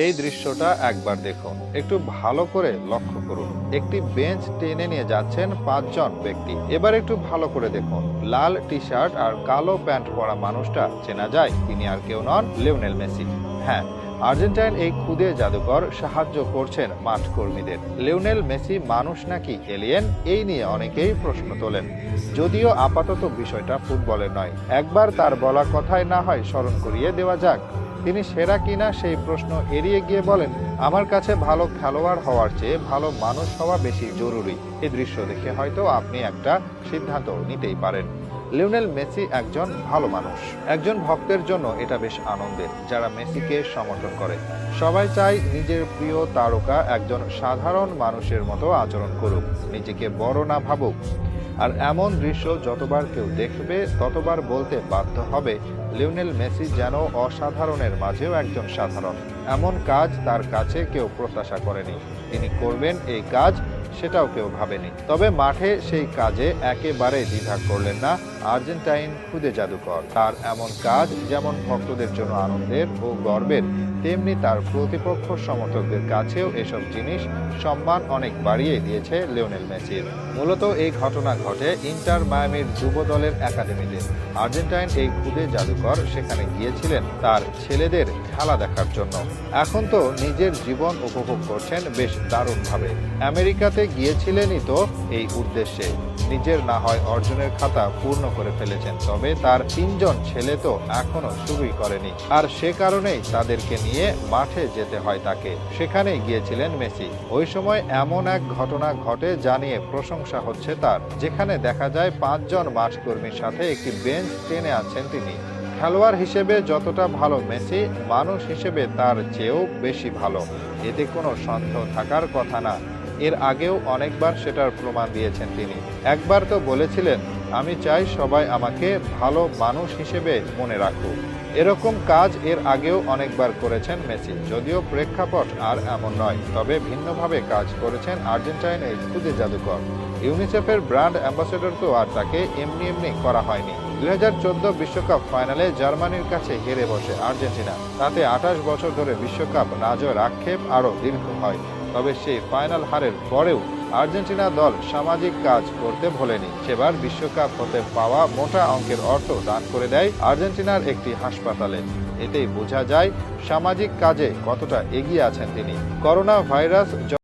এই দৃশ্যটা একবার দেখুন, একটু ভালো করে লক্ষ্য করুন। একটি বেঞ্চ টেনে নিয়ে যাচ্ছেন 5 জন ব্যক্তি। এবার একটু ভালো করে দেখুন, লাল টি শার্ট আর কালো প্যান্ট পরা মানুষটা চেনা যায়। তিনি আর কেউ নন, লিওনেল মেসি। হ্যাঁ, আর্জেন্টাইন এই খুদে জাদুকর সাহায্য করছেন মাঠ কর্মীদের। লিওনেল মেসি মানুষ নাকি এলিয়েন, এই নিয়ে অনেকেই প্রশ্ন তোলেন। যদিও আপাতত বিষয়টা ফুটবলের নয়, একবার তার বলা কথাই না হয় স্মরণ করিয়ে দেওয়া যাক। তিনি সেরা কিনা সেই প্রশ্ন এড়িয়ে গিয়ে বলেন, আমার কাছে ভালো খেলোয়াড় হওয়ার চেয়ে ভালো মানুষ হওয়া বেশি জরুরি। এই দৃশ্য দেখে হয়তো আপনি একটা সিদ্ধান্ত নিতেই পারেন। লিওনেল মেসি একজন ভালো মানুষ। একজন ভক্তের জন্য এটা বেশ আনন্দের, যারা মেসিকে সমর্থন করে। সবাই চায় নিজের প্রিয় তারকা একজন সাধারণ মানুষের মতো আচরণ করুক, নিজেকে বড় না ভাবুক। আর এমন দৃশ্য যতবার কেউ দেখবে ততবার বলতে বাধ্য হবে, লিওনেল মেসি যেন অসাধারণের মাঝেও একজন সাধারণ। এমন কাজ তার কাছে কেউ প্রত্যাশা করেনি। তিনি করবেন এই কাজ, সেটাও কেউ ভাবেনি। তবে মাঠে সেই কাজে একেবারে দ্বিধা করলেন না আর্জেন্টাইন খুদে জাদুকর। তার এমন কাজ যেমন ভক্তদের জন্য আনন্দের ও গর্বের, তেমনি তার প্রতিপক্ষ সমর্থকদের কাছেও এসব জিনিস সম্মান অনেক বাড়িয়ে দিয়েছে লিওনেল মেসির। মূলত এই ঘটনা ঘটে ইন্টার মায়ামির যুব দলের একাডেমিতে। আর্জেন্টাইন এই খুদে জাদুকর সেখানে গিয়েছিলেন তার ছেলেদের খেলা দেখার জন্য। এখন তো নিজের জীবন উপভোগ করছেন বেশ দারুণভাবে। আমেরিকাতে গিয়েছিলেনই তো এই উদ্দেশ্যে। নিজের না হয় অর্জনের খাতা পূর্ণ করে ফেলেছেন, তবে তার 3জন ছেলে তো এখনো শুরুই করেনি। আর সে কারণেই তাদেরকে নিয়ে মাঠে যেতে হয় তাকে। সেখানেই গিয়েছিলেন মেসি। ওই সময় এমন এক ঘটনা ঘটে যা নিয়ে প্রশংসা হচ্ছে তার, যেখানে দেখা যায় 5 জন মাঠকর্মীর সাথে একটি বেঞ্চ টেনে আছেন তিনি। খেলোয়াড় হিসেবে যতটা ভালো মেসি, মানুষ হিসেবে তার চেয়েও বেশি ভালো, এতে কোনো সন্দেহ থাকার কথা না। এর আগেও অনেকবার সেটার প্রমাণ দিয়েছেন তিনি। একবার তো বলেছিলেন, আমি চাই সবাই আমাকে ভালো মানুষ হিসেবে মনে রাখুক। এরকম কাজ এর আগেও অনেকবার করেছেন মেসি, যদিও প্রেক্ষাপট আর এমন নয়। তবে ভিন্নভাবে কাজ করেছেন আর্জেন্টাইনের খুদে জাদুকর। ইউনিসেফের ব্র্যান্ড অ্যাম্বাসেডর তো আর তাকে এমনি এমনি করা হয়নি। 2014 বিশ্বকাপ ফাইনালে জার্মানির কাছে হেরে বসে আর্জেন্টিনা। তাতে 28 বছর ধরে বিশ্বকাপ না জয়ের আক্ষেপ আরও দীর্ঘ হয়। তবে সেই ফাইনাল হারের পরেও আর্জেন্টিনা দল সামাজিক কাজ করতে ভোলেনি। সেবার বিশ্বকাপ হতে পাওয়া মোটা অঙ্কের অর্থ দান করে দেয় আর্জেন্টিনার একটি হাসপাতালে। এতেই বোঝা যায় সামাজিক কাজে কতটা এগিয়ে আছেন তিনি। Corona virus